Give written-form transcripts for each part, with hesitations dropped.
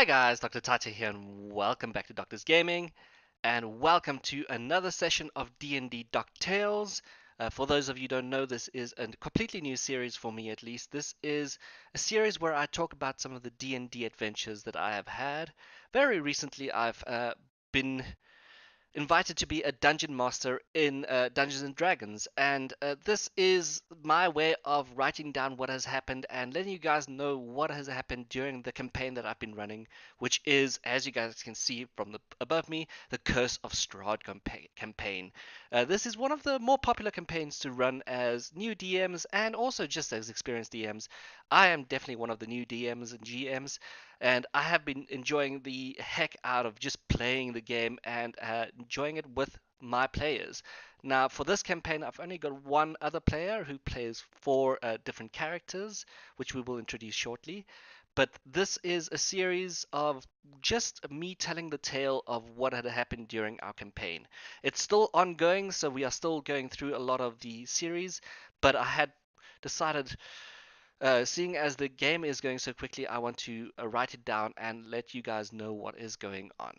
Hi guys, Dr. Tata here and welcome back to Doctor's Gaming and welcome to another session of D&D DocTails. For those of you who don't know, this is a completely new series for me at least. This is a series where I talk about some of the D&D adventures that I have had. Very recently I've been invited to be a dungeon master in Dungeons and Dragons, and this is my way of writing down what has happened and letting you guys know what has happened during the campaign that I've been running, which is, as you guys can see from the above me, the Curse of Strahd campaign. This is one of the more popular campaigns to run as new DMs and also just as experienced DMs. I am definitely one of the new DMs and GMs, and I have been enjoying the heck out of just playing the game and enjoying it with my players. Now, for this campaign, I've only got one other player who plays four different characters, which we will introduce shortly. But this is a series of just me telling the tale of what had happened during our campaign. It's still ongoing, so we are still going through a lot of the series, but I had decided, seeing as the game is going so quickly, I want to write it down and let you guys know what is going on.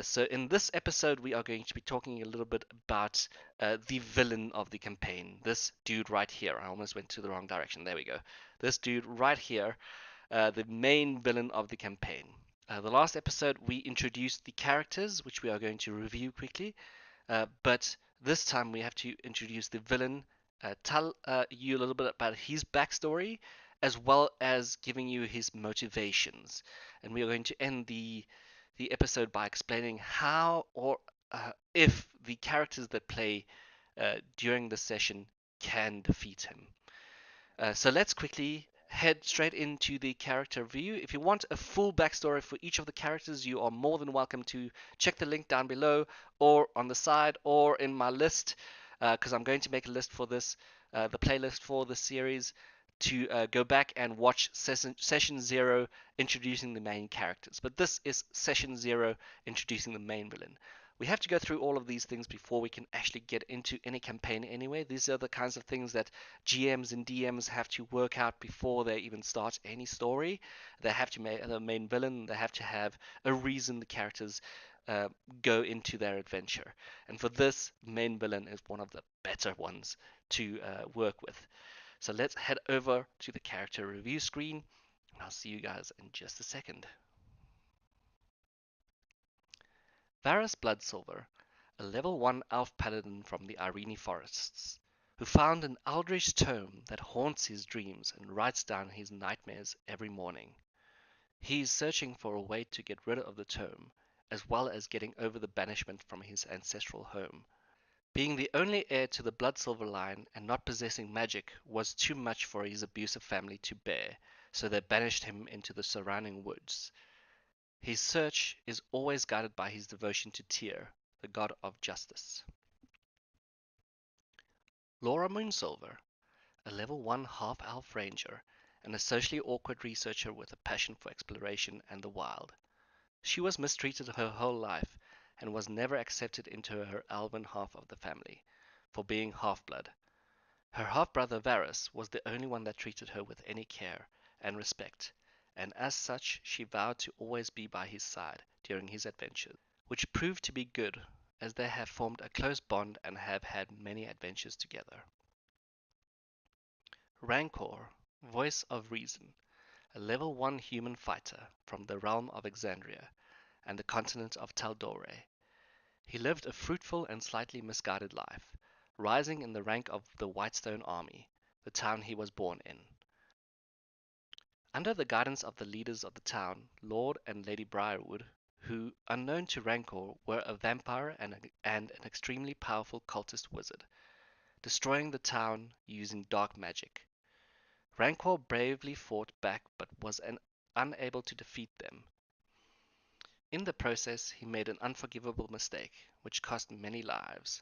So in this episode, we are going to be talking a little bit about the villain of the campaign. This dude right here. I almost went to the wrong direction. There we go. This dude right here, the main villain of the campaign. The last episode, we introduced the characters, which we are going to review quickly. But this time, we have to introduce the villain, tell you a little bit about his backstory, as well as giving you his motivations. And we are going to end the episode by explaining how or if the characters that play during the session can defeat him. So let's quickly head straight into the character review. If you want a full backstory for each of the characters, you are more than welcome to check the link down below or on the side or in my list, because I'm going to make a list for this, the playlist for this series, to go back and watch session 0 introducing the main characters. But this is session 0 introducing the main villain. We have to go through all of these things before we can actually get into any campaign anyway. These are the kinds of things that GMs and DMs have to work out before they even start any story. They have to make the main villain, they have to have a reason the characters go into their adventure. And for this, main villain is one of the better ones to work with. So let's head over to the character review screen, and I'll see you guys in just a second. Varus Bloodsilver, a level 1 elf paladin from the Ireena forests, who found an eldritch tome that haunts his dreams and writes down his nightmares every morning. He is searching for a way to get rid of the tome, as well as getting over the banishment from his ancestral home. Being the only heir to the Bloodsilver line and not possessing magic was too much for his abusive family to bear, so they banished him into the surrounding woods. His search is always guided by his devotion to Tyr, the god of justice. Laura Moonsilver, a level 1 half-elf ranger and a socially awkward researcher with a passion for exploration and the wild. She was mistreated her whole life and was never accepted into her elven half of the family, for being half-blood. Her half-brother Varus was the only one that treated her with any care and respect, and as such she vowed to always be by his side during his adventures, which proved to be good, as they have formed a close bond and have had many adventures together. Rancor, Voice of Reason, a level 1 human fighter from the realm of Exandria and the continent of Taldore. He lived a fruitful and slightly misguided life, rising in the rank of the Whitestone Army, the town he was born in. Under the guidance of the leaders of the town, Lord and Lady Briarwood, who, unknown to Rancor, were a vampire and an extremely powerful cultist wizard, destroying the town using dark magic. Rancor bravely fought back but was unable to defeat them. In the process, he made an unforgivable mistake, which cost many lives,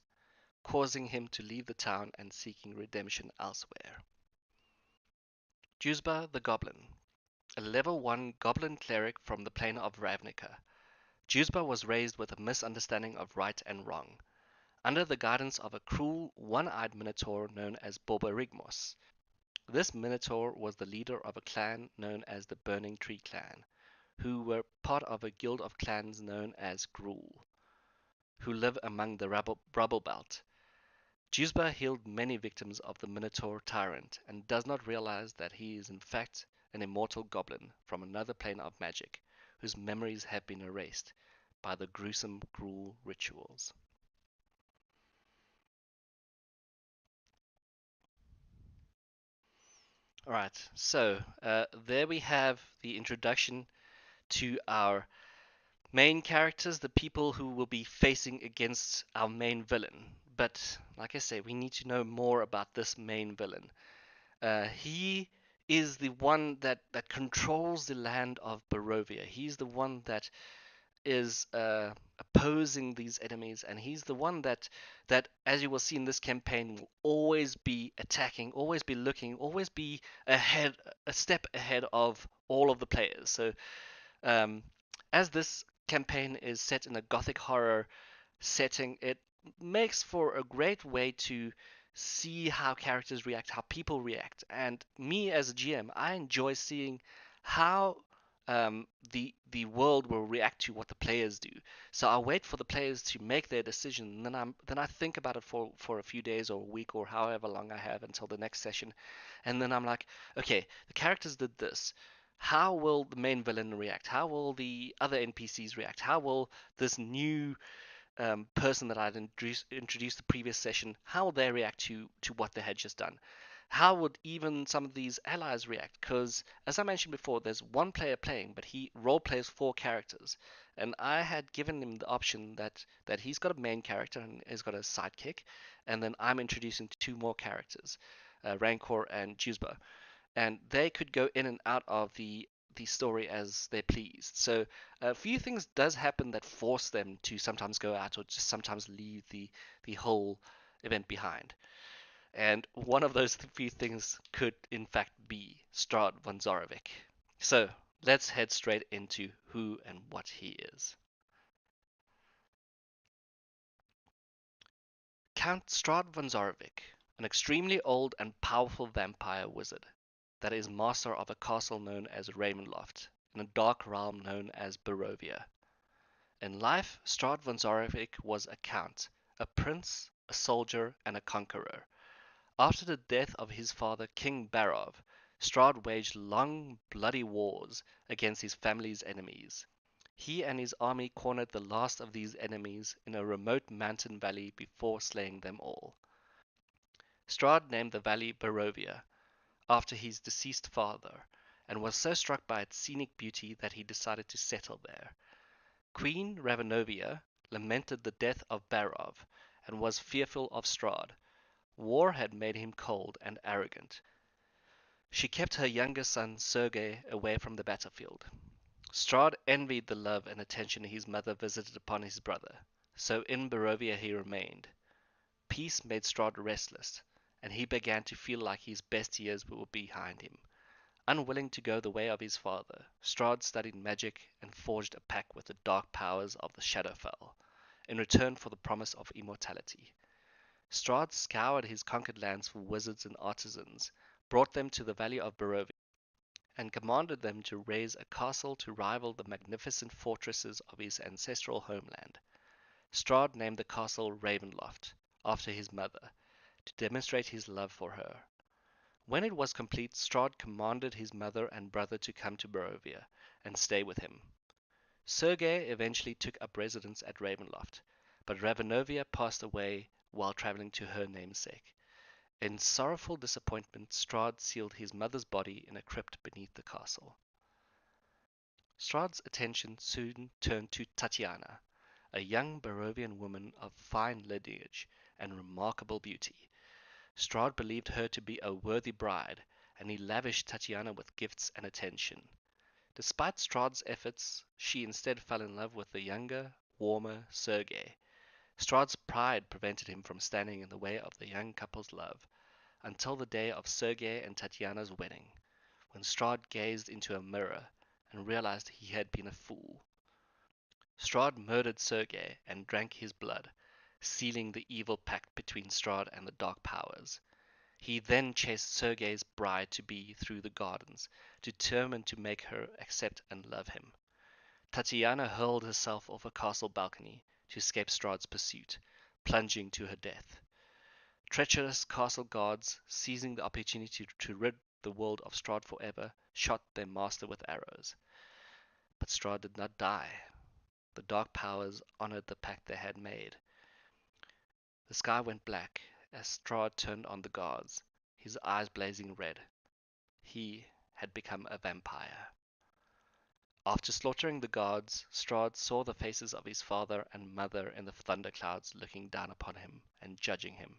causing him to leave the town and seeking redemption elsewhere. Juzba the Goblin, a level 1 goblin cleric from the plane of Ravnica. Juzba was raised with a misunderstanding of right and wrong, under the guidance of a cruel, one-eyed minotaur known as Borborygmos. This minotaur was the leader of a clan known as the Burning Tree Clan, who were part of a guild of clans known as Gruul, who live among the rubble belt. Juzba healed many victims of the Minotaur tyrant and does not realize that he is in fact an immortal goblin from another plane of magic, whose memories have been erased by the gruesome Gruul rituals. Alright, so there we have the introduction to our main characters, the people who will be facing against our main villain. But like I say, we need to know more about this main villain. He is the one that controls the land of Barovia. He's the one that is opposing these enemies, and he's the one that, as you will see in this campaign, will always be attacking, always be looking, always be ahead, a step ahead of all of the players. So, um, as this campaign is set in a gothic horror setting, it makes for a great way to see how characters react, how people react. And me as a GM, I enjoy seeing how the world will react to what the players do. So I wait for the players to make their decision, and then I think about it for a few days or a week or however long I have until the next session, and then I'm like, okay, the characters did this. How will the main villain react? How will the other NPCs react? How will this new person that I'd introduced the previous session, how would they react to what they had just done? How would even some of these allies react? Because, as I mentioned before, there's one player playing, but he role plays four characters. And I had given him the option that he's got a main character and he's got a sidekick, and then I'm introducing two more characters, Rancor and Juzba, and they could go in and out of the story as they pleased. So a few things does happen that force them to sometimes go out or just sometimes leave the whole event behind. And one of those few things could in fact be Strahd von Zarovich. So let's head straight into who and what he is. Count Strahd von Zarovich, an extremely old and powerful vampire wizard that is master of a castle known as Ravenloft, in a dark realm known as Barovia. In life, Strahd von Zarovich was a count, a prince, a soldier, and a conqueror. After the death of his father, King Barov, Strahd waged long, bloody wars against his family's enemies. He and his army cornered the last of these enemies in a remote mountain valley before slaying them all. Strahd named the valley Barovia, after his deceased father, and was so struck by its scenic beauty that he decided to settle there. Queen Ravenovia lamented the death of Barov, and was fearful of Strahd. War had made him cold and arrogant. She kept her younger son Sergei away from the battlefield. Strahd envied the love and attention his mother visited upon his brother, so in Barovia he remained. Peace made Strahd restless, and he began to feel like his best years were behind him. Unwilling to go the way of his father, Strahd studied magic and forged a pact with the dark powers of the Shadowfell, in return for the promise of immortality. Strahd scoured his conquered lands for wizards and artisans, brought them to the valley of Barovia, and commanded them to raise a castle to rival the magnificent fortresses of his ancestral homeland. Strahd named the castle Ravenloft, after his mother, to demonstrate his love for her. When it was complete, Strahd commanded his mother and brother to come to Barovia and stay with him. Sergei eventually took up residence at Ravenloft, but Ravenovia passed away while traveling to her namesake. In sorrowful disappointment, Strahd sealed his mother's body in a crypt beneath the castle. Strahd's attention soon turned to Tatiana, a young Barovian woman of fine lineage and remarkable beauty. Strahd believed her to be a worthy bride, and he lavished Tatiana with gifts and attention. Despite Strahd's efforts, she instead fell in love with the younger, warmer Sergei. Strahd's pride prevented him from standing in the way of the young couple's love, until the day of Sergei and Tatiana's wedding, when Strahd gazed into a mirror and realized he had been a fool. Strahd murdered Sergei and drank his blood, sealing the evil pact between Strahd and the dark powers. He then chased Sergei's bride-to-be through the gardens, determined to make her accept and love him. Tatiana hurled herself off a castle balcony to escape Strahd's pursuit, plunging to her death. Treacherous castle guards, seizing the opportunity to rid the world of Strahd forever, shot their master with arrows. But Strahd did not die. The dark powers honored the pact they had made. The sky went black as Strahd turned on the guards, his eyes blazing red. He had become a vampire. After slaughtering the guards, Strahd saw the faces of his father and mother in the thunderclouds looking down upon him and judging him.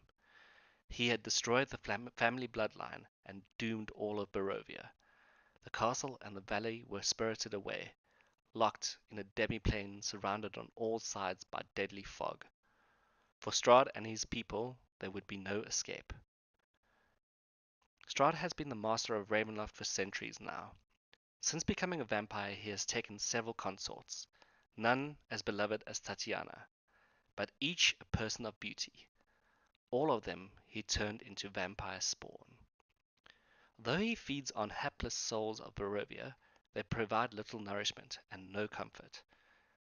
He had destroyed the family bloodline and doomed all of Barovia. The castle and the valley were spirited away, locked in a demi-plane surrounded on all sides by deadly fog. For Strahd and his people, there would be no escape. Strahd has been the master of Ravenloft for centuries now. Since becoming a vampire, he has taken several consorts, none as beloved as Tatiana, but each a person of beauty. All of them he turned into vampire spawn. Though he feeds on hapless souls of Barovia, they provide little nourishment and no comfort.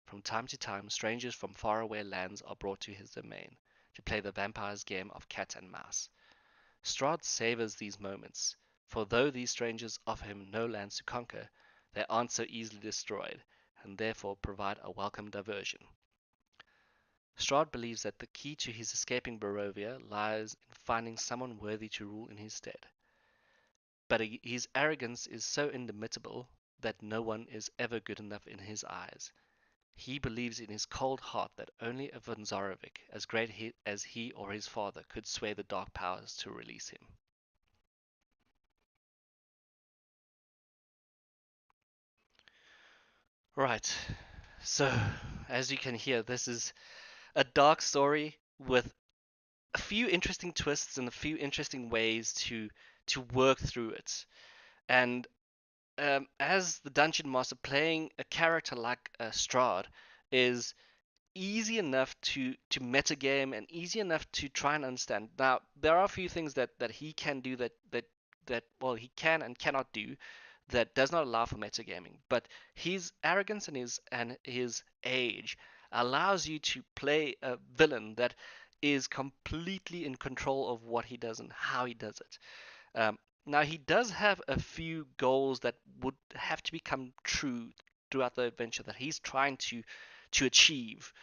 From time to time, strangers from faraway lands are brought to his domain to play the vampire's game of cat and mouse. Strahd savors these moments, for though these strangers offer him no lands to conquer, they aren't so easily destroyed, and therefore provide a welcome diversion. Strahd believes that the key to his escaping Barovia lies in finding someone worthy to rule in his stead. But his arrogance is so indomitable that no one is ever good enough in his eyes. He believes in his cold heart that only a von Zarovich, as great as he or his father, could sway the dark powers to release him. Right, so as you can hear, this is a dark story with a few interesting twists and a few interesting ways to work through it. And as the dungeon master, playing a character like Strahd is easy enough to metagame and easy enough to try and understand. Now, there are a few things that he can do that well, he can and cannot do that does not allow for metagaming. But his arrogance and his age allows you to play a villain that is completely in control of what he does and how he does it. Now, he does have a few goals that would have to become true throughout the adventure that he's trying to achieve,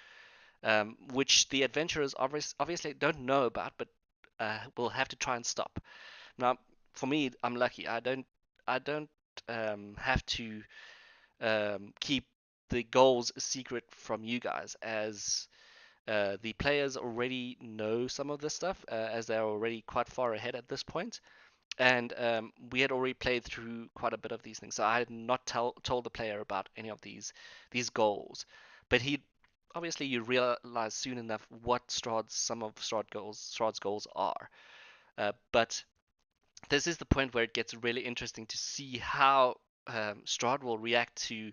which the adventurers obviously don't know about, but will have to try and stop. Now, for me, I'm lucky. I don't have to keep the goals a secret from you guys, as the players already know some of this stuff, as they're already quite far ahead at this point. And we had already played through quite a bit of these things, so I had not told the player about any of these goals. But he obviously, you realize soon enough what some of Strahd's goals are. But this is the point where it gets really interesting to see how Strahd will react to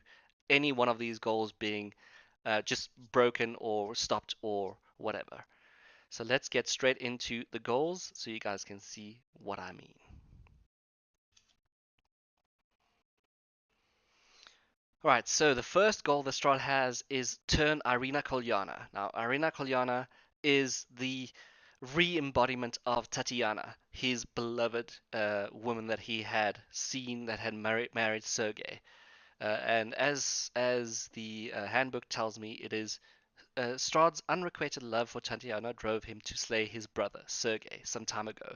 any one of these goals being just broken or stopped or whatever. So let's get straight into the goals so you guys can see what I mean. Alright, so the first goal that Strahd has is turn Ireena Kolyana. Now, Ireena Kolyana is the re-embodiment of Tatiana, his beloved woman that he had seen that had married Sergei. And as the handbook tells me, it is Strahd's unrequited love for Tatiana drove him to slay his brother Sergei some time ago.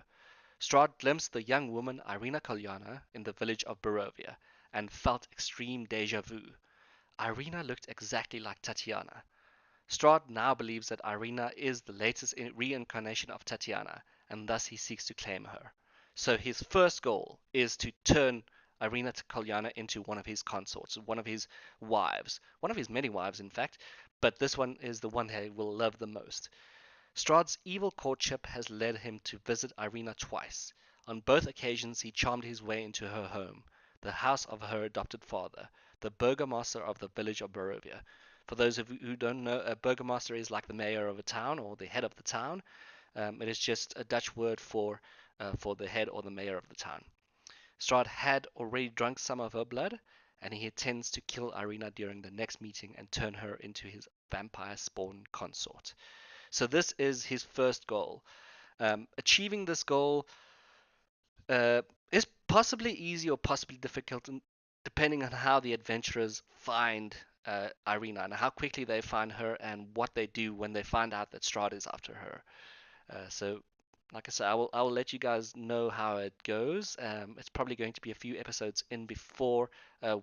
Strahd glimpsed the young woman Ireena Kolyana in the village of Barovia and felt extreme deja vu. Ireena looked exactly like Tatiana. Strahd now believes that Ireena is the latest reincarnation of Tatiana, and thus he seeks to claim her. So his first goal is to turn Ireena Kolyana into one of his consorts, one of his wives, one of his many wives, in fact, but this one is the one he will love the most. Strahd's evil courtship has led him to visit Ireena twice. On both occasions, he charmed his way into her home, the house of her adopted father, the burgomaster of the village of Barovia. For those of you who don't know, a burgomaster is like the mayor of a town or the head of the town. It is just a Dutch word for the head or the mayor of the town. Strahd had already drunk some of her blood, and he intends to kill Ireena during the next meeting and turn her into his vampire spawn consort. So this is his first goal. Achieving this goal uh, is possibly easy or possibly difficult, depending on how the adventurers find Ireena and how quickly they find her and what they do when they find out that Strahd is after her. So, like I said, I will let you guys know how it goes. It's probably going to be a few episodes in before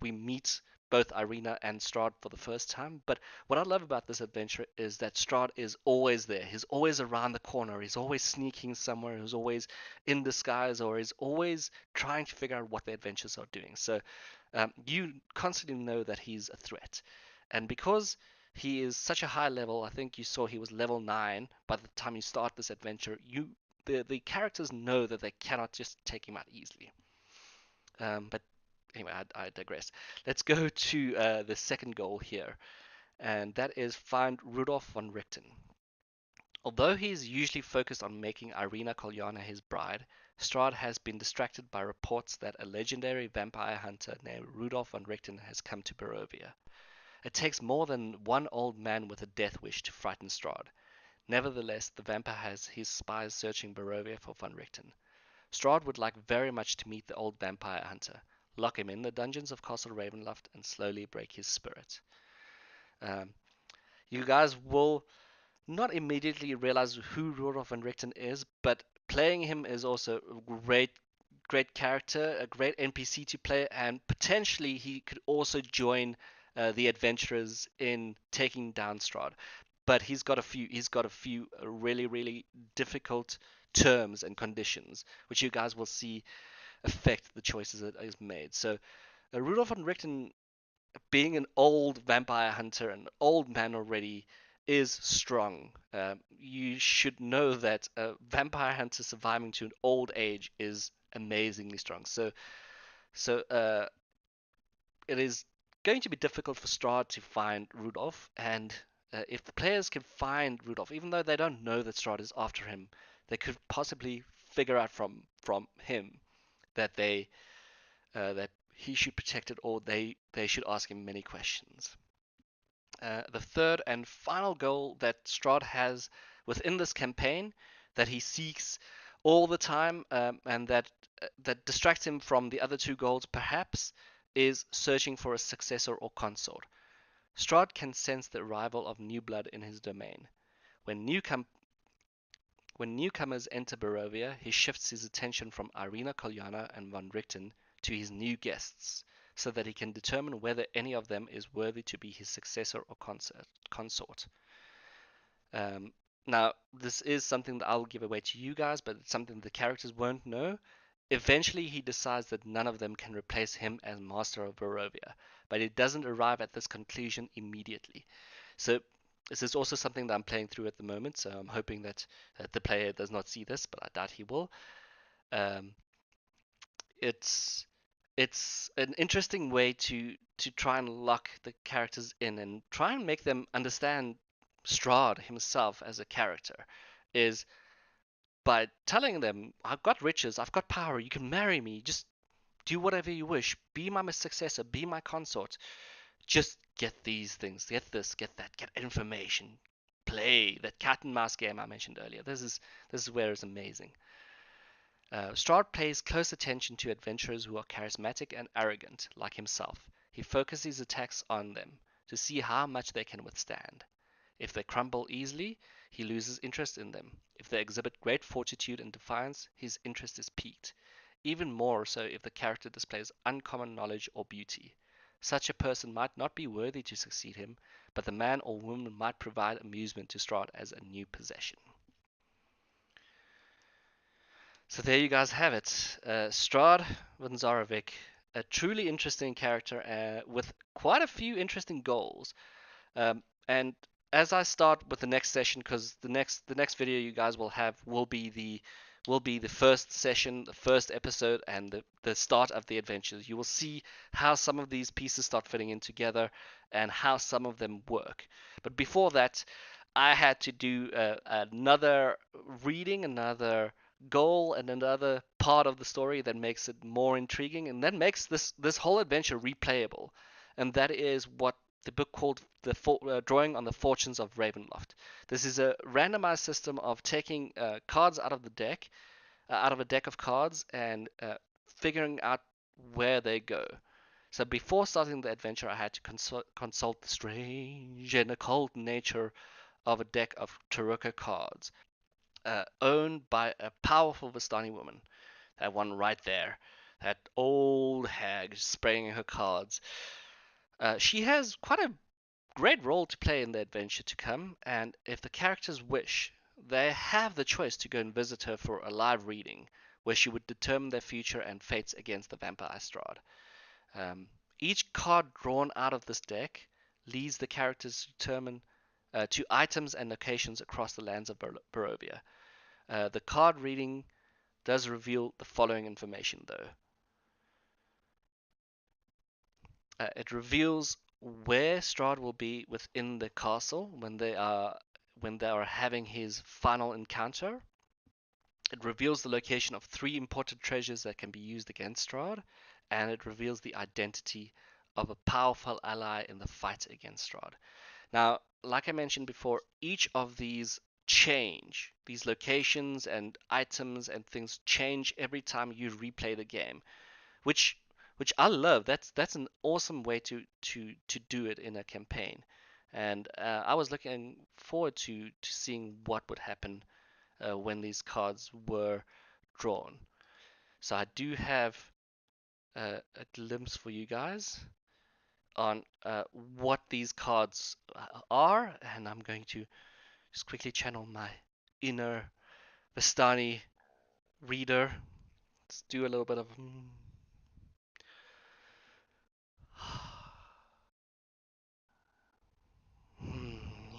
we meet both Ireena and Strahd for the first time. But what I love about this adventure is that Strahd is always there. He's always around the corner. He's always sneaking somewhere. He's always in disguise, or he's always trying to figure out what the adventures are doing. So you constantly know that he's a threat. And because he is such a high level. I think you saw he was level 9 by the time you start this adventure. The characters know that they cannot just take him out easily. But anyway, I digress. Let's go to the second goal here, and that is find Rudolph von Richten. Although he is usually focused on making Ireena Kolyana his bride, Strahd has been distracted by reports that a legendary vampire hunter named Rudolph von Richten has come to Barovia. It takes more than one old man with a death wish to frighten Strahd. Nevertheless, the vampire has his spies searching Barovia for von Richten. Strahd would like very much to meet the old vampire hunter, lock him in the dungeons of Castle Ravenloft, and slowly break his spirit. Um, you guys will not immediately realize who Rudolph von Richten is, but playing him is also a great character, a great NPC to play, and potentially he could also join the adventurers in taking down Strahd. But he's got a few really difficult terms and conditions, which you guys will see affect the choices that is made. So Rudolph von Richten, being an old vampire hunter, an old man already, is strong. You should know that a vampire hunter surviving to an old age is amazingly strong. So it is going to be difficult for Strahd to find Rudolph, and if the players can find Rudolph, even though they don't know that Strahd is after him, they could possibly figure out from him that that he should protect it, or they should ask him many questions. The third and final goal that Strahd has within this campaign, that he seeks all the time, and that distracts him from the other two goals, perhaps, is searching for a successor or consort. Strahd can sense the arrival of new blood in his domain. When newcomers enter Barovia, he shifts his attention from Ireena Kolyana and von Richten to his new guests, so that he can determine whether any of them is worthy to be his successor or consort. Now, this is something that I'll give away to you guys, but it's something the characters won't know. Eventually, he decides that none of them can replace him as master of Barovia, but it doesn't arrive at this conclusion immediately. So, this is also something that I'm playing through at the moment, so I'm hoping that the player does not see this, but I doubt he will. Um, it's it's an interesting way to try and lock the characters in and try and make them understand Strahd himself as a character, is by telling them, I've got riches, I've got power, you can marry me, just do whatever you wish, be my successor, be my consort, just get these things, get this, get that, get information, play that cat and mouse game I mentioned earlier. This is where it's amazing. Strahd pays close attention to adventurers who are charismatic and arrogant, like himself. He focuses his attacks on them to see how much they can withstand. If they crumble easily, he loses interest in them. If they exhibit great fortitude and defiance, his interest is piqued. Even more so if the character displays uncommon knowledge or beauty. Such a person might not be worthy to succeed him, but the man or woman might provide amusement to Strahd as a new possession. So there you guys have it. Strahd von Zarovich, a truly interesting character with quite a few interesting goals. And as I start with the next session, because the next video you guys will have will be the first session, the first episode, and the start of the adventures. You will see how some of these pieces start fitting in together and how some of them work. But before that, I had to do another reading, another goal, and another part of the story that makes it more intriguing, and that makes this whole adventure replayable. And that is what the book called Drawing on the Fortunes of Ravenloft. This is a randomized system of taking cards out of the deck, out of a deck of cards, and figuring out where they go. So before starting the adventure, I had to consult the strange and occult nature of a deck of Tarokka cards, owned by a powerful Vistani woman. That one right there, that old hag spraying her cards. She has quite a great role to play in the adventure to come, and if the characters wish, they have the choice to go and visit her for a live reading, where she would determine their future and fates against the vampire Strahd. Each card drawn out of this deck leads the characters to determine to items and locations across the lands of Barovia. The card reading does reveal the following information, though. It reveals where Strahd will be within the castle when they are having his final encounter. It reveals the location of 3 important treasures that can be used against Strahd, and it reveals the identity of a powerful ally in the fight against Strahd. Now, like I mentioned before, each of these change. These locations and items and things change every time you replay the game, which I love. That's an awesome way to do it in a campaign, and I was looking forward to seeing what would happen when these cards were drawn. So I do have a glimpse for you guys on what these cards are, and I'm going to just quickly channel my inner Vistani reader. Let's do a little bit of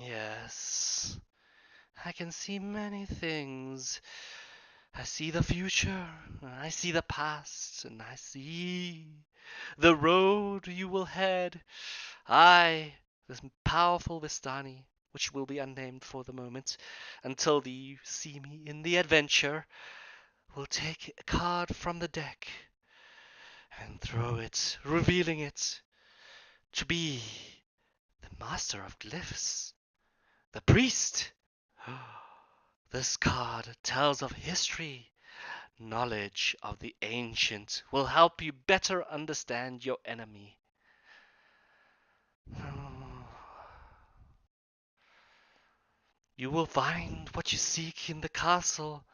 yes. I can see many things. I see the future, I see the past, and I see the road you will head. I, this powerful Vistani, which will be unnamed for the moment, until you see me in the adventure, will take a card from the deck and throw it, revealing it to be the Master of Glyphs, the priest. This card tells of history. Knowledge of the ancient will help you better understand your enemy. You will find what you seek in the castle,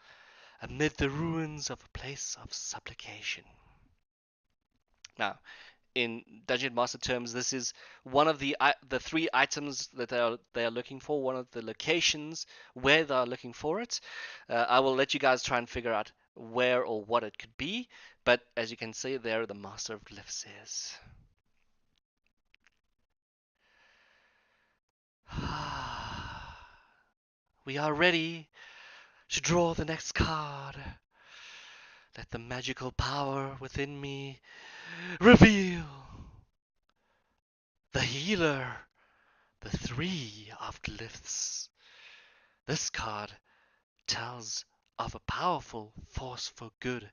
amid the ruins of a place of supplication. Now, in Dungeon Master terms, this is one of the 3 items that they are looking for, one of the locations where they are looking for it. I will let you guys try and figure out where or what it could be, but as you can see there, the Master of Glyphs is. We are ready to draw the next card. Let the magical power within me reveal the healer, the 3 of Glyphs. This card tells of a powerful force for good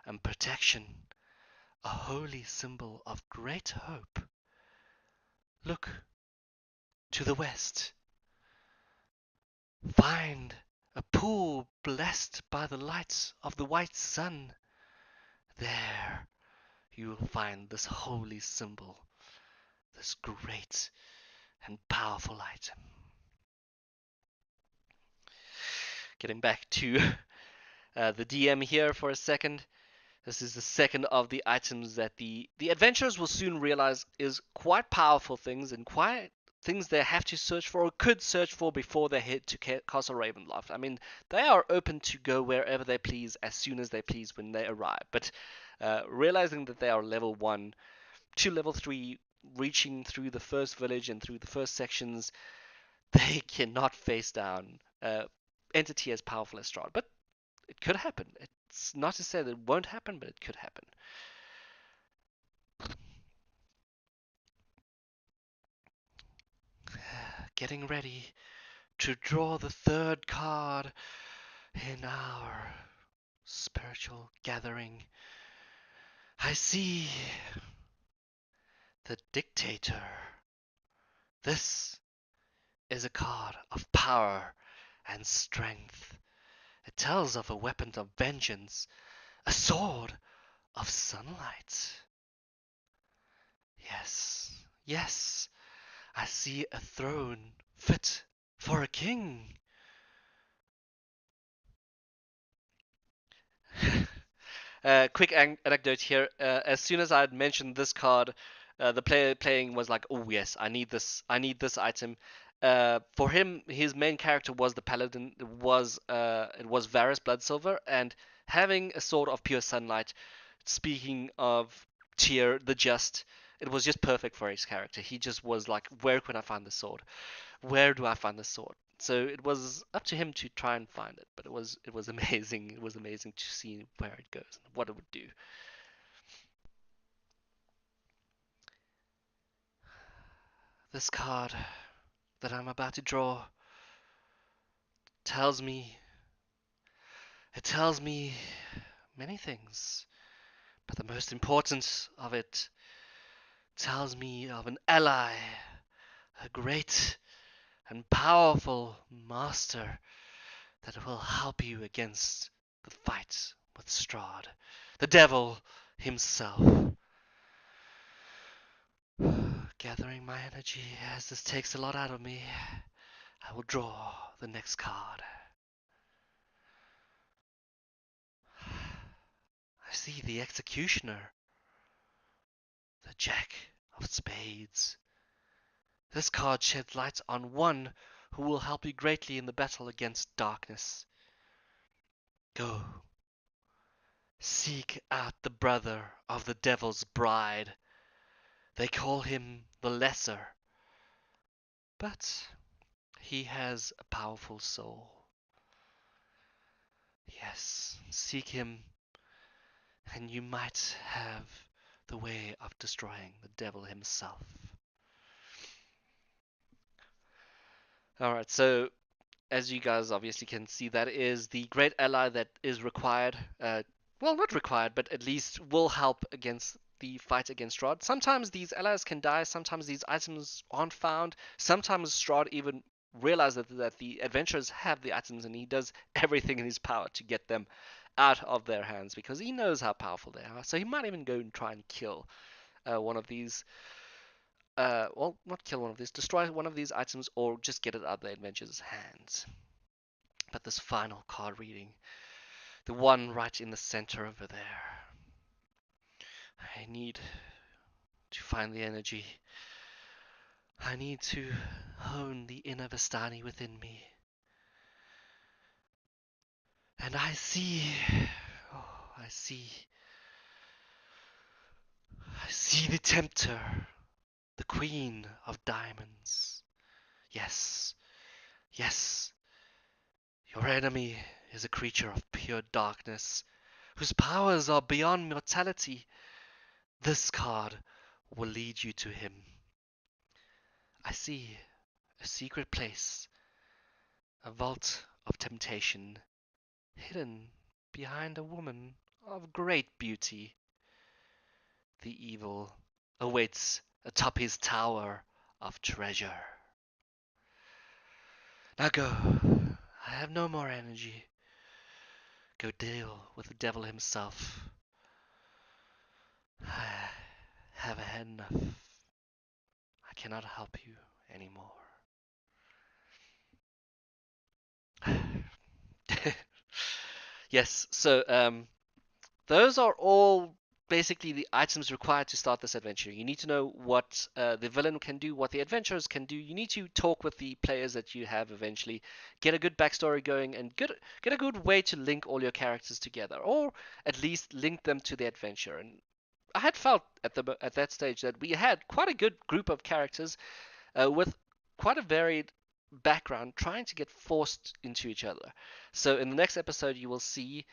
and protection, a holy symbol of great hope. Look to the west. Find a pool blessed by the light of the white sun. There you will find this holy symbol, this great and powerful item. Getting back to the DM here for a second. This is the second of the items that the adventurers will soon realize is quite powerful things and quite things they have to search for or could search for before they head to Castle Ravenloft. I mean, they are open to go wherever they please as soon as they please when they arrive. But realizing that they are level 1 to level 3, reaching through the first village and through the first sections, they cannot face down entity as powerful as Strahd. But it could happen. It's not to say that it won't happen, but it could happen. Getting ready to draw the 3rd card in our spirit spiritual gathering, I see the Dictator. This is a card of power and strength. It tells of a weapon of vengeance, a sword of sunlight. Yes, yes, I see a throne fit for a king. Quick anecdote here. As soon as I had mentioned this card, the player playing was like, "Oh yes, I need this. I need this item." For him, his main character was the Paladin. It was Varus Bloodsilver, and having a sword of pure sunlight. Speaking of Tyr the Just, it was just perfect for his character. He just was like, "Where can I find the sword? Where do I find the sword?" So it was up to him to try and find it, but it was amazing. It was amazing to see where it goes and what it would do. This card that I'm about to draw tells me it tells me many things, but the most important of it tells me of an ally, a great and powerful master that will help you against the fight with Strahd, the devil himself. Gathering my energy as this takes a lot out of me, I will draw the next card. I see the Executioner, the Jack of Spades. This card sheds light on one who will help you greatly in the battle against darkness. Go. Seek out the brother of the Devil's Bride. They call him the Lesser, but he has a powerful soul. Yes, seek him, and you might have the way of destroying the devil himself. Alright, so as you guys obviously can see, that is the great ally that is required. Well, not required, but at least will help against the fight against Strahd. Sometimes these allies can die, sometimes these items aren't found, sometimes Strahd even realizes that the adventurers have the items and he does everything in his power to get them out of their hands because he knows how powerful they are. So he might even go and try and kill one of these. Well, not kill one of these, destroy one of these items or just get it out of the adventurer's hands. But this final card reading, the one right in the center over there, I need to find the energy. I need to hone the inner Vistani within me. And I see, oh, I see the tempter, the queen of diamonds. Yes, yes, your enemy is a creature of pure darkness, whose powers are beyond mortality. This card will lead you to him. I see a secret place, a vault of temptation, hidden behind a woman of great beauty. The evil awaits atop his tower of treasure. Now go. I have no more energy. Go deal with the devil himself. I have had enough. I cannot help you anymore. Yes, so those are all basically the items required to start this adventure. You need to know what the villain can do, what the adventurers can do. You need to talk with the players that you have eventually, get a good backstory going, and get a good way to link all your characters together, or at least link them to the adventure. And I had felt at that stage that we had quite a good group of characters with quite a varied background trying to get forced into each other. So in the next episode, you will see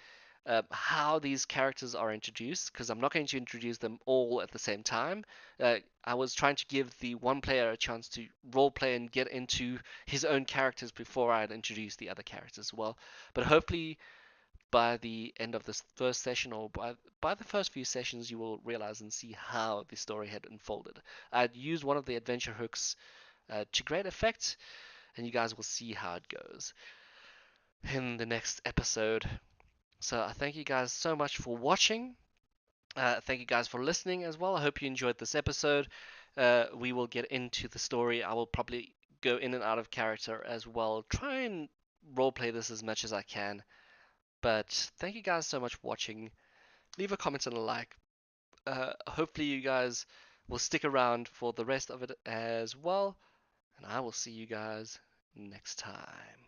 how these characters are introduced, because I'm not going to introduce them all at the same time. I was trying to give the one player a chance to roleplay and get into his own characters before I'd introduce the other characters as well. But hopefully by the end of this first session, or by the first few sessions, you will realize and see how the story had unfolded. I'd used one of the adventure hooks to great effect, and you guys will see how it goes in the next episode. So I thank you guys so much for watching. Thank you guys for listening as well. I hope you enjoyed this episode. We will get into the story. I will probably go in and out of character as well. Try and roleplay this as much as I can. But thank you guys so much for watching. Leave a comment and a like. Hopefully you guys will stick around for the rest of it as well. And I will see you guys next time.